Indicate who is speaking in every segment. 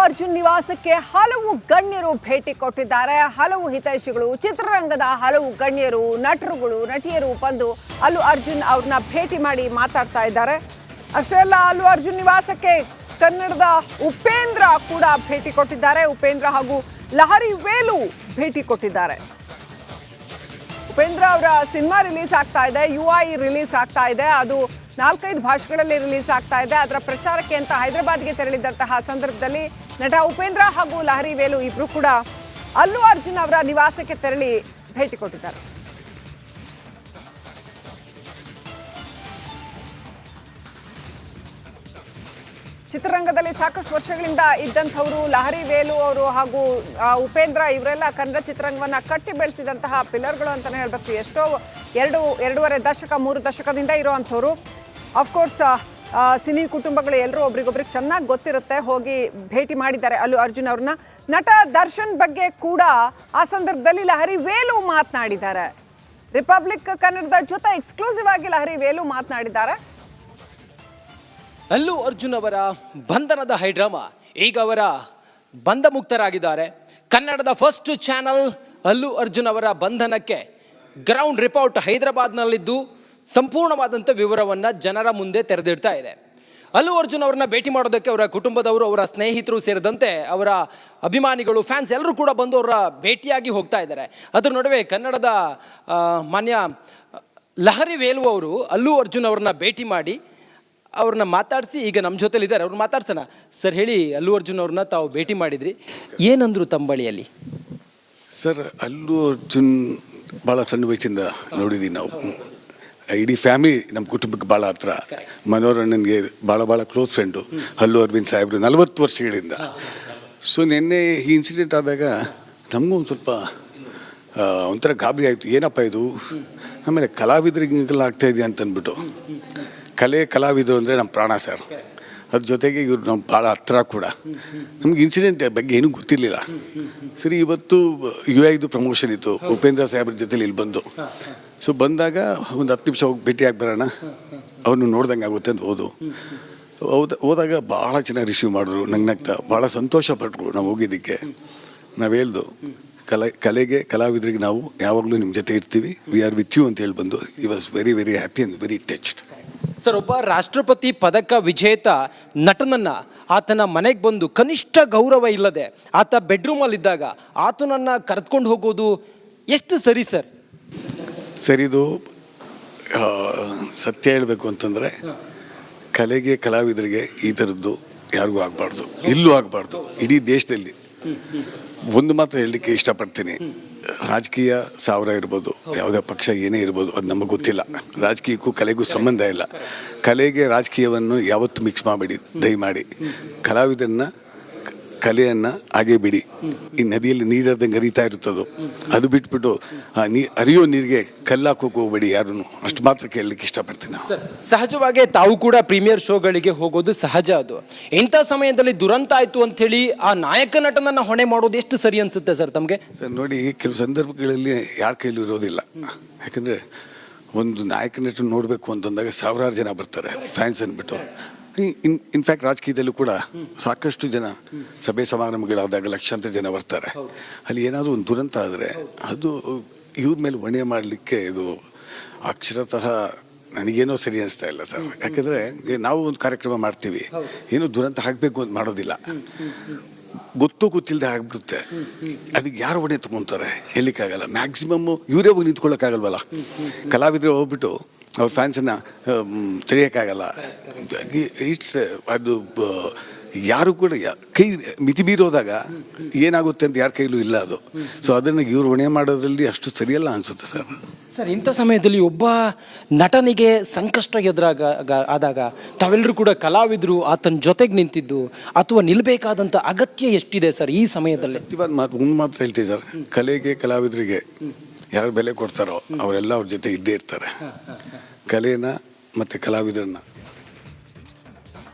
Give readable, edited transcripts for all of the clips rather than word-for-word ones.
Speaker 1: ಅರ್ಜುನ್ ನಿವಾಸಕ್ಕೆ ಹಲವು ಗಣ್ಯರು ಭೇಟಿ ಕೊಟ್ಟಿದ್ದಾರೆ. ಹಲವು ಹಿತೈಷಿಗಳು, ಚಿತ್ರರಂಗದ ಹಲವು ಗಣ್ಯರು, ನಟರುಗಳು, ನಟಿಯರು ಬಂದು ಅಲ್ಲು ಅರ್ಜುನ್ ಅವ್ರನ್ನ ಭೇಟಿ ಮಾಡಿ ಮಾತಾಡ್ತಾ ಇದ್ದಾರೆ. ಅಷ್ಟೇ ಅಲ್ಲ, ಅಲ್ಲು ಅರ್ಜುನ್ ನಿವಾಸಕ್ಕೆ ಕನ್ನಡದ ಉಪೇಂದ್ರ ಕೂಡ ಭೇಟಿ ಕೊಟ್ಟಿದ್ದಾರೆ. ಉಪೇಂದ್ರ ಹಾಗೂ ಲಹರಿ ವೇಲು ಭೇಟಿ ಕೊಟ್ಟಿದ್ದಾರೆ. ಉಪೇಂದ್ರ ಅವರ ಸಿನಿಮಾ ರಿಲೀಸ್ ಆಗ್ತಾ ಇದೆ, UI ರಿಲೀಸ್ ಆಗ್ತಾ ಇದೆ. ಅದು 4-5 ಭಾಷೆಗಳಲ್ಲಿ ರಿಲೀಸ್ ಆಗ್ತಾ ಇದೆ. ಅದರ ಪ್ರಚಾರಕ್ಕೆ ಅಂತ ಹೈದರಾಬಾದ್ಗೆ ತೆರಳಿದಂತಹ ಸಂದರ್ಭದಲ್ಲಿ ನಟ ಉಪೇಂದ್ರ ಹಾಗೂ ಲಹರಿ ವೇಲು ಇಬ್ರು ಕೂಡ ಅಲ್ಲು ಅರ್ಜುನ್ ಅವರ ನಿವಾಸಕ್ಕೆ ತೆರಳಿ ಭೇಟಿ ಕೊಟ್ಟಿದ್ದಾರೆ. ಚಿತ್ರರಂಗದಲ್ಲಿ ಸಾಕಷ್ಟು ವರ್ಷಗಳಿಂದ ಇದ್ದಂಥವರು ಲಹರಿ ವೇಲು ಅವರು ಹಾಗೂ ಉಪೇಂದ್ರ ಇವರೆಲ್ಲ ಕನ್ನಡ ಚಿತ್ರರಂಗವನ್ನು ಕಟ್ಟಿ ಬೆಳೆಸಿದಂತಹ ಪಿಲ್ಲರ್ಗಳು ಅಂತಲೇ ಹೇಳಬೇಕು. ಎಷ್ಟೋ 2.5 ದಶಕ 3 ದಶಕದಿಂದ ಇರೋವಂಥವ್ರು. ಅಫ್ಕೋರ್ಸ್ ಸಿನಿ ಕುಟುಂಬಗಳು ಎಲ್ಲರೂ ಒಬ್ರಿಗೊಬ್ರಿಗೆ ಚೆನ್ನಾಗಿ ಗೊತ್ತಿರುತ್ತೆ. ಹೋಗಿ ಭೇಟಿ ಮಾಡಿದ್ದಾರೆ ಅಲ್ಲು ಅರ್ಜುನ್ ಅವ್ರನ್ನ. ನಟ ದರ್ಶನ್ ಬಗ್ಗೆ ಕೂಡ ಆ ಸಂದರ್ಭದಲ್ಲಿ ಲಹರಿ ವೇಲು ಮಾತನಾಡಿದ್ದಾರೆ. ರಿಪಬ್ಲಿಕ್ ಕನ್ನಡದ ಜೊತೆ ಎಕ್ಸ್ಕ್ಲೂಸಿವ್ ಆಗಿ ಲಹರಿ ವೇಲು ಮಾತನಾಡಿದ್ದಾರೆ.
Speaker 2: ಅಲ್ಲು ಅರ್ಜುನ್ ಅವರ ಬಂಧನದ ಹೈಡ್ರಾಮಾ ಈಗ ಅವರ ಬಂಧ ಮುಕ್ತರಾಗಿದ್ದಾರೆ. ಕನ್ನಡದ ಫಸ್ಟ್ ಚಾನಲ್ ಅಲ್ಲು ಅರ್ಜುನ್ ಅವರ ಬಂಧನಕ್ಕೆ ಗ್ರೌಂಡ್ ರಿಪೋರ್ಟ್ ಹೈದರಾಬಾದ್ನಲ್ಲಿದ್ದು ಸಂಪೂರ್ಣವಾದಂಥ ವಿವರವನ್ನು ಜನರ ಮುಂದೆ ತೆರೆದಿಡ್ತಾ ಇದೆ. ಅಲ್ಲು ಅರ್ಜುನ್ ಅವ್ರನ್ನ ಭೇಟಿ ಮಾಡೋದಕ್ಕೆ ಅವರ ಕುಟುಂಬದವರು, ಅವರ ಸ್ನೇಹಿತರು ಸೇರಿದಂತೆ ಅವರ ಅಭಿಮಾನಿಗಳು, ಫ್ಯಾನ್ಸ್ ಎಲ್ಲರೂ ಕೂಡ ಬಂದು ಅವರ ಭೇಟಿಯಾಗಿ ಹೋಗ್ತಾ ಇದ್ದಾರೆ. ಅದರ ನಡುವೆ ಕನ್ನಡದ ಮಾನ್ಯ ಲಹರಿ ವೇಲು ಅವರು ಅಲ್ಲು ಅರ್ಜುನ್ ಅವ್ರನ್ನ ಭೇಟಿ ಮಾಡಿ ಅವ್ರನ್ನ ಮಾತಾಡಿಸಿ ಈಗ ನಮ್ಮ ಜೊತೆಲಿದ್ದಾರೆ. ಅವ್ರನ್ನ ಮಾತಾಡ್ಸೋಣ. ಸರ್ ಹೇಳಿ, ಅಲ್ಲು ಅರ್ಜುನ್ ಅವ್ರನ್ನ ತಾವು ಭೇಟಿ ಮಾಡಿದ್ರಿ, ಏನಂದ್ರು ತಂಬಳಿಯಲ್ಲಿ?
Speaker 3: ಸರ್, ಅಲ್ಲು ಅರ್ಜುನ್ ಭಾಳ ಸಣ್ಣ ವಯಸ್ಸಿಂದ ನೋಡಿದ್ದೀವಿ ನಾವು. ಇಡೀ ಫ್ಯಾಮಿಲಿ ನಮ್ಮ ಕುಟುಂಬಕ್ಕೆ ಭಾಳ ಹತ್ರ. ಮನೋರಂಜನ್ಗೆ ಭಾಳ ಕ್ಲೋಸ್ ಫ್ರೆಂಡು ಅಲ್ಲು ಅರವಿಂದ್ ಸಾಹೇಬ್ರು 40 ವರ್ಷಗಳಿಂದ. ಸೊ ನಿನ್ನೆ ಈ ಇನ್ಸಿಡೆಂಟ್ ಆದಾಗ ನಮಗೂ ಒಂದು ಸ್ವಲ್ಪ ಒಂಥರ ಗಾಬರಿ ಆಯಿತು. ಏನಪ್ಪ ಇದು, ಆಮೇಲೆ ಕಲಾವಿದರಿಗೆ ಹಿಂಗೆಲ್ಲ ಆಗ್ತಾಯಿದೆಯಾ ಅಂತ ಅಂದ್ಬಿಟ್ಟು. ಕಲಾವಿದರು ಅಂದರೆ ನಮ್ಮ ಪ್ರಾಣ ಸರ್. ಅದ್ರ ಜೊತೆಗೆ ಇವ್ರು ನಮ್ಮ ಭಾಳ ಹತ್ರ ಕೂಡ. ನಮ್ಗೆ ಇನ್ಸಿಡೆಂಟ್ ಬಗ್ಗೆ ಏನೂ ಗೊತ್ತಿರಲಿಲ್ಲ. ಸರಿ, ಇವತ್ತು UI ಪ್ರಮೋಷನ್ ಇತ್ತು, ಉಪೇಂದ್ರ ಸಾಹೇಬ್ರ ಜೊತೆಲಿ ಇಲ್ಲಿ ಬಂದು. ಸೊ ಬಂದಾಗ ಒಂದು 10 ನಿಮಿಷ ಹೋಗಿ ಭೇಟಿಯಾಗಿ ಬರೋಣ, ಅವ್ರನ್ನ ನೋಡ್ದಂಗೆ ಆಗುತ್ತೆ ಅಂತ ಹೋದಾಗ ಭಾಳ ಚೆನ್ನಾಗಿ ರಿಸೀವ್ ಮಾಡಿದ್ರು. ನಗ್ನಗ್ತಾ ಭಾಳ ಸಂತೋಷ ಪಟ್ಟರು ನಾವು ಹೋಗಿದ್ದಕ್ಕೆ. ನಾವು ಹೇಳ್ದು ಕಲೆಗೆ ಕಲಾವಿದರಿಗೆ ನಾವು ಯಾವಾಗಲೂ ನಿಮ್ಮ ಜೊತೆ ಇರ್ತೀವಿ, ವಿ ಆರ್ ವಿತ್ ಯು ಅಂತ ಹೇಳಿ ಬಂದು. ಈ was very happy and very touched.
Speaker 2: Sir, ಒಬ್ಬ ರಾಷ್ಟ್ರಪತಿ ಪದಕ ವಿಜೇತ ನಟನನ್ನು ಆತನ ಮನೆಗೆ ಬಂದು ಕನಿಷ್ಠ ಗೌರವ ಇಲ್ಲದೆ ಆತ ಬೆಡ್ರೂಮಲ್ಲಿದ್ದಾಗ ಆತನನ್ನು ಕರೆದುಕೊಂಡು ಹೋಗೋದು ಎಷ್ಟು ಸರಿ ಸರ್?
Speaker 3: ಸರಿದು ಸತ್ಯ ಹೇಳಬೇಕು ಅಂತಂದರೆ, ಕಲೆಗೆ ಕಲಾವಿದರಿಗೆ ಈ ಥರದ್ದು ಯಾರಿಗೂ ಆಗಬಾರ್ದು, ಇಲ್ಲೂ ಆಗಬಾರ್ದು, ಇಡೀ ದೇಶದಲ್ಲಿ. ಒಂದು ಮಾತ್ರ ಹೇಳಲಿಕ್ಕೆ ಇಷ್ಟಪಡ್ತೀನಿ, ರಾಜಕೀಯ 1000 ಇರ್ಬೋದು, ಯಾವುದೇ ಪಕ್ಷ ಏನೇ ಇರ್ಬೋದು, ಅದು ನಮಗೆ ಗೊತ್ತಿಲ್ಲ. ರಾಜಕೀಯಕ್ಕೂ ಕಲೆಗೂ ಸಂಬಂಧ ಇಲ್ಲ. ಕಲೆಗೆ ರಾಜಕೀಯವನ್ನು ಯಾವತ್ತೂ ಮಿಕ್ಸ್ ಮಾಡಬೇಡಿ ದಯಮಾಡಿ. ಕಲಾವಿದನ್ನ ಕಲೆಯನ್ನು ಹಾಗೆ ಬಿಡಿ. ಈ ನದಿಯಲ್ಲಿ ನೀರದಂಗೆ ಹರಿತಾ ಇರುತ್ತದು, ಅದು ಬಿಟ್ಬಿಟ್ಟು ಹರಿಯೋ ನೀರಿಗೆ ಕಲ್ಲಾಕೋಕೆ ಹೋಗ್ಬೇಡಿ ಯಾರೂ. ಅಷ್ಟು ಮಾತ್ರ ಕೇಳಲಿಕ್ಕೆ ಇಷ್ಟಪಡ್ತೀನಿ.
Speaker 2: ಸರ್, ಸಹಜವಾಗಿ ತಾವು ಕೂಡ ಪ್ರೀಮಿಯರ್ ಶೋಗಳಿಗೆ ಹೋಗೋದು ಸಹಜ. ಅದು ಇಂಥ ಸಮಯದಲ್ಲಿ ದುರಂತ ಆಯಿತು ಅಂಥೇಳಿ ಆ ನಾಯಕ ನಟನನ್ನು ಹೊಣೆ ಮಾಡೋದು ಎಷ್ಟು ಸರಿ ಅನಿಸುತ್ತೆ ಸರ್ ತಮಗೆ? ಸರ್ ನೋಡಿ, ಕೆಲವು ಸಂದರ್ಭಗಳಲ್ಲಿ ಯಾರ ಕೈಲೂ ಇರೋದಿಲ್ಲ. ಯಾಕಂದರೆ ಒಂದು ನಾಯಕ ನಟನ ನೋಡಬೇಕು ಅಂತಂದಾಗ 1000 ಜನ ಬರ್ತಾರೆ ಫ್ಯಾನ್ಸ್ ಅಂದ್ಬಿಟ್ಟು. ಇನ್ಫ್ಯಾಕ್ಟ್ ರಾಜಕೀಯದಲ್ಲೂ ಕೂಡ ಸಾಕಷ್ಟು ಜನ ಸಭೆ ಸಮಾರಂಭಗಳಾದಾಗ ಲಕ್ಷಾಂತರ ಜನ ಬರ್ತಾರೆ. ಅಲ್ಲಿ ಏನಾದರೂ ಒಂದು ದುರಂತ ಆದರೆ ಅದು ಇವ್ರ ಮೇಲೆ ಹೊಣೆ ಮಾಡಲಿಕ್ಕೆ ಇದು ಅಕ್ಷರತಃ ನನಗೇನೋ ಸರಿ ಅನಿಸ್ತಾ ಇಲ್ಲ ಸರ್. ಯಾಕೆಂದರೆ ನಾವು ಒಂದು ಕಾರ್ಯಕ್ರಮ ಮಾಡ್ತೀವಿ, ಏನೋ ದುರಂತ ಆಗಬೇಕು ಅಂತ ಮಾಡೋದಿಲ್ಲ. ಗೊತ್ತಿಲ್ಲದೆ ಆಗ್ಬಿಡುತ್ತೆ. ಅದಕ್ಕೆ ಯಾರು ಹೊಣೆ ತೊಗೊತಾರೆ ಹೇಳಲಿಕ್ಕಾಗಲ್ಲ. ಮ್ಯಾಕ್ಸಿಮಮ್ಮು ಇವರೇ ಹೋಗಿ ನಿಂತ್ಕೊಳ್ಳೋಕ್ಕಾಗಲ್ವಲ್ಲ. ಕಲಾವಿದರು ಹೋಗ್ಬಿಟ್ಟು ಅವ್ರ ಫ್ಯಾನ್ಸನ್ನು ತಿಳಿಯೋಕ್ಕಾಗಲ್ಲ. ಅದು ಯಾರು ಕೂಡ ಕೈ ಮಿತಿ ಮೀರೋದಾಗ ಏನಾಗುತ್ತೆ ಅಂತ ಯಾರ ಕೈಲೂ ಇಲ್ಲ ಅದು. ಸೊ ಅದನ್ನು ಇವ್ರು ಹೊಣೆ ಮಾಡೋದ್ರಲ್ಲಿ ಅಷ್ಟು ಸರಿಯಲ್ಲ ಅನಿಸುತ್ತೆ ಸರ್. ಸರ್, ಇಂಥ ಸಮಯದಲ್ಲಿ ಒಬ್ಬ ನಟನಿಗೆ ಸಂಕಷ್ಟ ಆದಾಗ ತಾವೆಲ್ಲರೂ ಕೂಡ ಕಲಾವಿದರು ಆತನ ಜೊತೆಗೆ ನಿಂತಿದ್ದು ಅಥವಾ ನಿಲ್ಲಬೇಕಾದಂಥ ಅಗತ್ಯ ಎಷ್ಟಿದೆ ಸರ್ ಈ ಸಮಯದಲ್ಲಿ?
Speaker 3: ಒಂದು ಮಾತ್ರ ಹೇಳ್ತೀವಿ ಸರ್, ಕಲೆಗೆ ಕಲಾವಿದರಿಗೆ ಯಾರು ಬೆಲೆ ಕೊಡ್ತಾರೋ ಅವರೆಲ್ಲ ಅವ್ರ ಜೊತೆ ಇದ್ದೇ ಇರ್ತಾರೆ. ಕಲೆನ ಮತ್ತು ಕಲಾವಿದರನ್ನ.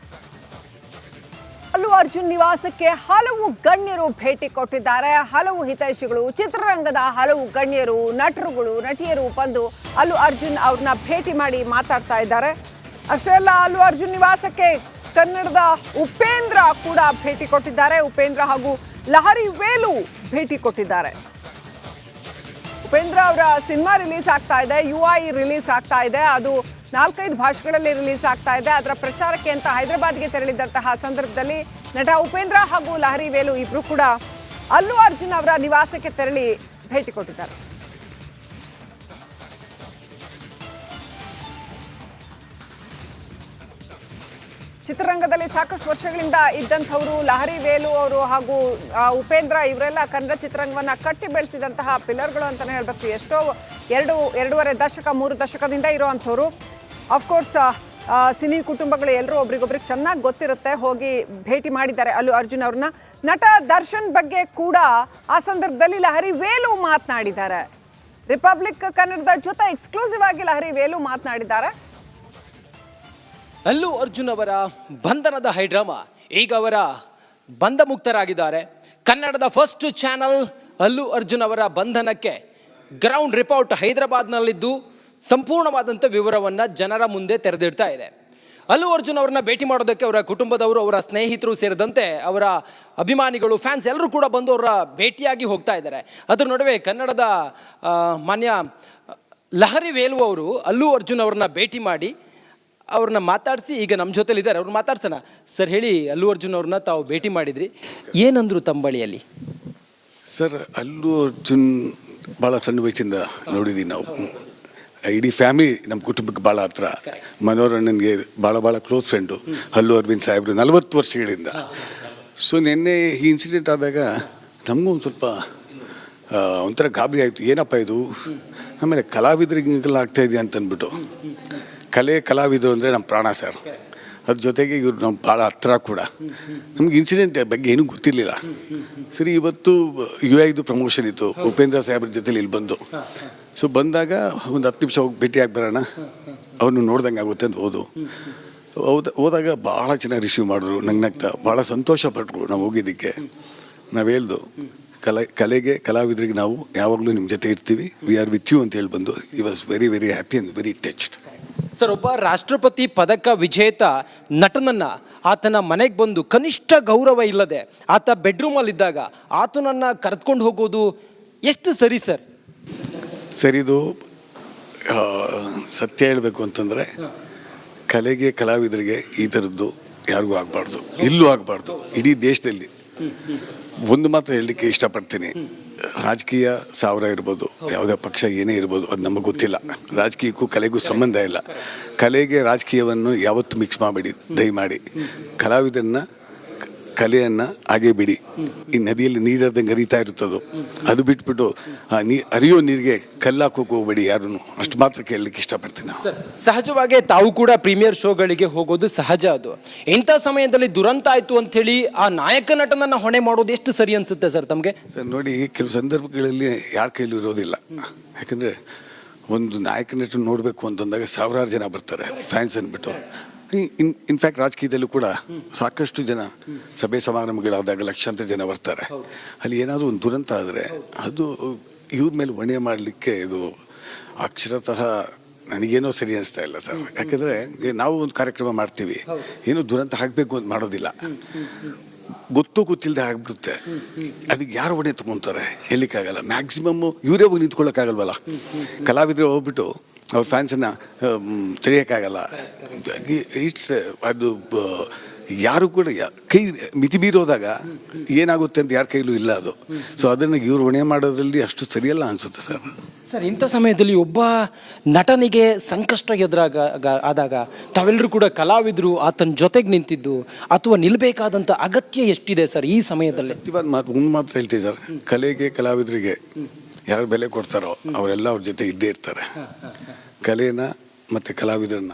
Speaker 1: ಅಲ್ಲು ಅರ್ಜುನ್ ನಿವಾಸಕ್ಕೆ ಹಲವು ಗಣ್ಯರು ಭೇಟಿ ಕೊಟ್ಟಿದ್ದಾರೆ. ಹಲವು ಹಿತೈಷಿಗಳು, ಚಿತ್ರರಂಗದ ಹಲವು ಗಣ್ಯರು, ನಟರುಗಳು, ನಟಿಯರು ಬಂದು ಅಲ್ಲು ಅರ್ಜುನ್ ಅವ್ರನ್ನ ಭೇಟಿ ಮಾಡಿ ಮಾತಾಡ್ತಾ ಇದ್ದಾರೆ. ಅಷ್ಟೇ ಅಲ್ಲ, ಅಲ್ಲು ಅರ್ಜುನ್ ನಿವಾಸಕ್ಕೆ ಕನ್ನಡದ ಉಪೇಂದ್ರ ಕೂಡ ಭೇಟಿ ಕೊಟ್ಟಿದ್ದಾರೆ. ಉಪೇಂದ್ರ ಹಾಗೂ ಲಹರಿ ವೇಲು ಭೇಟಿ ಕೊಟ್ಟಿದ್ದಾರೆ. ಉಪೇಂದ್ರ ಅವರ ಸಿನಿಮಾ ರಿಲೀಸ್ ಆಗ್ತಾ ಇದೆ, UI ರಿಲೀಸ್ ಆಗ್ತಾ ಇದೆ. ಅದು 4-5 ಭಾಷೆಗಳಲ್ಲಿ ರಿಲೀಸ್ ಆಗ್ತಾ ಇದೆ. ಅದರ ಪ್ರಚಾರಕ್ಕೆ ಅಂತ ಹೈದರಾಬಾದ್ಗೆ ತೆರಳಿದ್ದಂತಹ ಸಂದರ್ಭದಲ್ಲಿ ನಟ ಉಪೇಂದ್ರ ಹಾಗೂ ಲಹರಿ ವೇಲು ಇಬ್ರು ಕೂಡ ಅಲ್ಲು ಅರ್ಜುನ್ ಅವರ ನಿವಾಸಕ್ಕೆ ತೆರಳಿ ಭೇಟಿ ಕೊಟ್ಟಿದ್ದಾರೆ. ಚಿತ್ರರಂಗದಲ್ಲಿ ಸಾಕಷ್ಟು ವರ್ಷಗಳಿಂದ ಇದ್ದಂಥವರು ಲಹರಿ ವೇಲು ಅವರು ಹಾಗೂ ಉಪೇಂದ್ರ ಇವರೆಲ್ಲ ಕನ್ನಡ ಚಿತ್ರರಂಗವನ್ನ ಕಟ್ಟಿ ಬೆಳೆಸಿದಂತಹ ಪಿಲ್ಲರ್ಗಳು ಅಂತಾನೆ ಹೇಳ್ಬೇಕು. ಎಷ್ಟೋ 2.5 ದಶಕ 3 ದಶಕದಿಂದ ಇರುವಂಥವ್ರು. ಅಫ್ಕೋರ್ಸ್ ಸಿನಿ ಕುಟುಂಬಗಳು ಎಲ್ಲರೂ ಒಬ್ರಿಗೊಬ್ರಿಗೆ ಚೆನ್ನಾಗಿ ಗೊತ್ತಿರುತ್ತೆ. ಹೋಗಿ ಭೇಟಿ ಮಾಡಿದ್ದಾರೆ ಅಲ್ಲು ಅರ್ಜುನ್ ಅವ್ರನ್ನ. ನಟ ದರ್ಶನ್ ಬಗ್ಗೆ ಕೂಡ ಆ ಸಂದರ್ಭದಲ್ಲಿ ಲಹರಿ ವೇಲು ಮಾತನಾಡಿದ್ದಾರೆ. ರಿಪಬ್ಲಿಕ್ ಕನ್ನಡದ ಜೊತೆ ಎಕ್ಸ್ಕ್ಲೂಸಿವ್ ಆಗಿ ಲಹರಿ ವೇಲು ಮಾತನಾಡಿದ್ದಾರೆ.
Speaker 2: ಅಲ್ಲು ಅರ್ಜುನ್ ಅವರ ಬಂಧನದ ಹೈಡ್ರಾಮಾ ಈಗ ಅವರ ಬಂಧ ಮುಕ್ತರಾಗಿದ್ದಾರೆ. ಕನ್ನಡದ ಫಸ್ಟ್ ಚಾನಲ್ ಅಲ್ಲು ಅರ್ಜುನ್ ಅವರ ಬಂಧನಕ್ಕೆ ಗ್ರೌಂಡ್ ರಿಪೋರ್ಟ್ ಹೈದರಾಬಾದ್ನಲ್ಲಿದ್ದು ಸಂಪೂರ್ಣವಾದಂಥ ವಿವರವನ್ನು ಜನರ ಮುಂದೆ ತೆರೆದಿಡ್ತಾ ಇದೆ. ಅಲ್ಲು ಅರ್ಜುನ್ ಅವ್ರನ್ನ ಭೇಟಿ ಮಾಡೋದಕ್ಕೆ ಅವರ ಕುಟುಂಬದವರು, ಅವರ ಸ್ನೇಹಿತರು ಸೇರಿದಂತೆ ಅವರ ಅಭಿಮಾನಿಗಳು, ಫ್ಯಾನ್ಸ್ ಎಲ್ಲರೂ ಕೂಡ ಬಂದು ಅವರ ಭೇಟಿಯಾಗಿ ಹೋಗ್ತಾ ಇದ್ದಾರೆ. ಅದರ ನಡುವೆ ಕನ್ನಡದ ಮಾನ್ಯ ಲಹರಿ ವೇಲು ಅವರು ಅಲ್ಲು ಅರ್ಜುನ್ ಅವ್ರನ್ನ ಭೇಟಿ ಮಾಡಿ ಅವ್ರನ್ನ ಮಾತಾಡಿಸಿ ಈಗ ನಮ್ಮ ಜೊತೆಲಿದ್ದಾರೆ. ಅವ್ರನ್ನ ಮಾತಾಡ್ಸೋಣ. ಸರ್ ಹೇಳಿ, ಅಲ್ಲು ಅರ್ಜುನ್ ಅವ್ರನ್ನ ತಾವು ಭೇಟಿ ಮಾಡಿದ್ರಿ, ಏನಂದ್ರು ತಂಬಳಿಯಲ್ಲಿ?
Speaker 3: ಸರ್, ಅಲ್ಲು ಅರ್ಜುನ್ ಭಾಳ ಸಣ್ಣ ವಯಸ್ಸಿಂದ ನೋಡಿದ್ದೀವಿ ನಾವು. ಇಡೀ ಫ್ಯಾಮಿಲಿ ನಮ್ಮ ಕುಟುಂಬಕ್ಕೆ ಭಾಳ ಹತ್ರ. ಮನೋರಣ್ಣನಿಗೆ ಭಾಳ ಕ್ಲೋಸ್ ಫ್ರೆಂಡು ಅಲ್ಲು ಅರವಿಂದ್ ಸಾಹೇಬ್ರು 40 ವರ್ಷಗಳಿಂದ. ಸೊ ನಿನ್ನೆ ಈ ಇನ್ಸಿಡೆಂಟ್ ಆದಾಗ ನಮಗೂ ಒಂದು ಸ್ವಲ್ಪ ಒಂಥರ ಗಾಬರಿ ಆಯಿತು. ಏನಪ್ಪ ಇದು, ಆಮೇಲೆ ಕಲಾವಿದರಿಗೆ ಹಿಂಗೆಲ್ಲ ಆಗ್ತಾಯಿದೆ ಅಂತ ಅಂದ್ಬಿಟ್ಟು. ಕಲಾವಿದರು ಅಂದರೆ ನಮ್ಮ ಪ್ರಾಣ ಸರ್. ಅದ್ರ ಜೊತೆಗೆ ಇವ್ರು ನಮ್ಮ ಭಾಳ ಹತ್ರ ಕೂಡ. ನಮ್ಗೆ ಇನ್ಸಿಡೆಂಟ್ ಬಗ್ಗೆ ಏನೂ ಗೊತ್ತಿರಲಿಲ್ಲ. ಸರಿ, ಇವತ್ತು UI ಪ್ರಮೋಷನ್ ಇತ್ತು, ಉಪೇಂದ್ರ ಸಾಹೇಬ್ರ ಜೊತೆಲಿ ಇಲ್ಲಿ ಬಂದು. ಸೊ ಬಂದಾಗ ಒಂದು 10 ನಿಮಿಷ ಹೋಗಿ ಭೇಟಿಯಾಗಿ ಬರೋಣ, ಅವ್ರನ್ನ ನೋಡ್ದಂಗೆ ಆಗುತ್ತೆ ಅಂತ ಹೋದಾಗ ಭಾಳ ಚೆನ್ನಾಗಿ ರಿಸೀವ್ ಮಾಡಿದ್ರು. ನಗ್ನಗ್ತಾ ಭಾಳ ಸಂತೋಷ ಪಟ್ಟರು ನಾವು ಹೋಗಿದ್ದಕ್ಕೆ. ನಾವು ಹೇಳ್ದು ಕಲೆಗೆ ಕಲಾವಿದರಿಗೆ ನಾವು ಯಾವಾಗಲೂ ನಿಮ್ಮ ಜೊತೆ ಇರ್ತೀವಿ, ವಿ ಆರ್ ವಿತ್ ಯು ಅಂತ ಹೇಳಿ ಬಂದು. ಈ was very happy and very touched.
Speaker 2: Sir, ಒಬ್ಬ ರಾಷ್ಟ್ರಪತಿ ಪದಕ ವಿಜೇತ ನಟನನ್ನು ಆತನ ಮನೆಗೆ ಬಂದು ಕನಿಷ್ಠ ಗೌರವ ಇಲ್ಲದೆ ಆತ ಬೆಡ್ರೂಮಲ್ಲಿದ್ದಾಗ ಆತನನ್ನು ಕರೆದುಕೊಂಡು ಹೋಗೋದು ಎಷ್ಟು ಸರಿ ಸರ್?
Speaker 3: ಸರಿದು. ಸತ್ಯ ಹೇಳಬೇಕು ಅಂತಂದರೆ ಕಲೆಗೆ ಕಲಾವಿದರಿಗೆ ಈ ಥರದ್ದು ಯಾರಿಗೂ ಆಗಬಾರ್ದು, ಇಲ್ಲೂ ಆಗಬಾರ್ದು, ಇಡೀ ದೇಶದಲ್ಲಿ. ಒಂದು ಮಾತ್ರ ಹೇಳಲಿಕ್ಕೆ ಇಷ್ಟಪಡ್ತೀನಿ, ರಾಜಕೀಯ 1000 ಇರ್ಬೋದು, ಯಾವುದೇ ಪಕ್ಷ ಏನೇ ಇರ್ಬೋದು, ಅದು ನಮಗೆ ಗೊತ್ತಿಲ್ಲ. ರಾಜಕೀಯಕ್ಕೂ ಕಲೆಗೂ ಸಂಬಂಧ ಇಲ್ಲ. ಕಲೆಗೆ ರಾಜಕೀಯವನ್ನು ಯಾವತ್ತೂ ಮಿಕ್ಸ್ ಮಾಡಬೇಡಿ ದಯಮಾಡಿ. ಕಲಾವಿದನ್ನ ಕಲೆಯನ್ನು ಹಾಗೆ ಬಿಡಿ. ಈ ನದಿಯಲ್ಲಿ ನೀರದಂಗೆ ಹರಿತಾ ಇರುತ್ತದು, ಅದು ಬಿಟ್ಬಿಟ್ಟು ಹರಿಯೋ ನೀರಿಗೆ ಕಲ್ಲಾಕೋಕೆ ಹೋಗ್ಬೇಡಿ ಯಾರೂ. ಅಷ್ಟು ಮಾತ್ರ ಕೇಳಲಿಕ್ಕೆ ಇಷ್ಟಪಡ್ತೀನಿ.
Speaker 2: ಸರ್, ಸಹಜವಾಗಿ ತಾವು ಕೂಡ ಪ್ರೀಮಿಯರ್ ಶೋಗಳಿಗೆ ಹೋಗೋದು ಸಹಜ. ಅದು ಇಂಥ ಸಮಯದಲ್ಲಿ ದುರಂತ ಆಯಿತು ಅಂಥೇಳಿ ಆ ನಾಯಕ ನಟನನ್ನು ಹೊಣೆ ಮಾಡೋದು ಎಷ್ಟು ಸರಿ ಅನಿಸುತ್ತೆ ಸರ್ ತಮಗೆ? ಸರ್
Speaker 3: ನೋಡಿ, ಕೆಲವು ಸಂದರ್ಭಗಳಲ್ಲಿ ಯಾರ ಕೈಲೂ ಇರೋದಿಲ್ಲ. ಯಾಕಂದರೆ ಒಂದು ನಾಯಕ ನಟನ ನೋಡಬೇಕು ಅಂತಂದಾಗ 1000 ಜನ ಬರ್ತಾರೆ ಫ್ಯಾನ್ಸ್ ಅಂದ್ಬಿಟ್ಟು. ಇನ್ಫ್ಯಾಕ್ಟ್ ರಾಜಕೀಯದಲ್ಲೂ ಕೂಡ ಸಾಕಷ್ಟು ಜನ ಸಭೆ ಸಮಾರಂಭಗಳಾದಾಗ ಲಕ್ಷಾಂತರ ಜನ ಬರ್ತಾರೆ. ಅಲ್ಲಿ ಏನಾದರೂ ಒಂದು ದುರಂತ ಆದರೆ ಅದು ಇವ್ರ ಮೇಲೆ ಹೊಣೆ ಮಾಡಲಿಕ್ಕೆ ಇದು ಅಕ್ಷರತಃ ನನಗೇನೋ ಸರಿ ಅನಿಸ್ತಾ ಇಲ್ಲ ಸರ್. ಯಾಕೆಂದರೆ ನಾವು ಒಂದು ಕಾರ್ಯಕ್ರಮ ಮಾಡ್ತೀವಿ, ಏನೋ ದುರಂತ ಆಗಬೇಕು ಅಂತ ಮಾಡೋದಿಲ್ಲ. ಗೊತ್ತಿಲ್ಲದೆ ಆಗ್ಬಿಡುತ್ತೆ. ಅದಕ್ಕೆ ಯಾರು ಹೊಣೆ ತೊಗೊತಾರೆ ಹೇಳಲಿಕ್ಕಾಗಲ್ಲ. ಮ್ಯಾಕ್ಸಿಮಮ್ಮು ಇವರೇ ಹೋಗಿ ನಿಂತ್ಕೊಳ್ಳೋಕ್ಕಾಗಲ್ವಲ್ಲ. ಕಲಾವಿದರು ಹೋಗ್ಬಿಟ್ಟು ಅವ್ರ ಫ್ಯಾನ್ಸನ್ನು ತಿಳಿಯೋಕ್ಕಾಗಲ್ಲ. ಇಟ್ಸ್ ಅದು ಯಾರು ಕೂಡ ಕೈ ಮಿತಿ ಮೀರೋದಾಗ ಏನಾಗುತ್ತೆ ಅಂತ ಯಾರ ಕೈಲೂ ಇಲ್ಲ ಅದು. ಸೊ ಅದನ್ನು ಇವ್ರು ಹೊಣೆ ಮಾಡೋದ್ರಲ್ಲಿ ಅಷ್ಟು ಸರಿಯಲ್ಲ ಅನಿಸುತ್ತೆ ಸರ್.
Speaker 2: ಸರ್, ಇಂಥ ಸಮಯದಲ್ಲಿ ಒಬ್ಬ ನಟನಿಗೆ ಸಂಕಷ್ಟ ಆದಾಗ ತಾವೆಲ್ಲರೂ ಕೂಡ ಕಲಾವಿದರು ಆತನ ಜೊತೆಗೆ ನಿಂತಿದ್ದು ಅಥವಾ ನಿಲ್ಲಬೇಕಾದಂಥ ಅಗತ್ಯ ಎಷ್ಟಿದೆ ಸರ್ ಈ ಸಮಯದಲ್ಲಿ?
Speaker 3: ಸತ್ಯವಾದ ಒಂದು ಮಾತ್ರ ಹೇಳ್ತೀವಿ ಸರ್, ಕಲೆಗೆ ಕಲಾವಿದರಿಗೆ ಯಾರು ಬೆಲೆ ಕೊಡ್ತಾರೋ ಅವರೆಲ್ಲ ಅವ್ರ ಜೊತೆ ಇದ್ದೇ ಇರ್ತಾರೆ. ಕಲೆನ ಮತ್ತು ಕಲಾವಿದರನ್ನ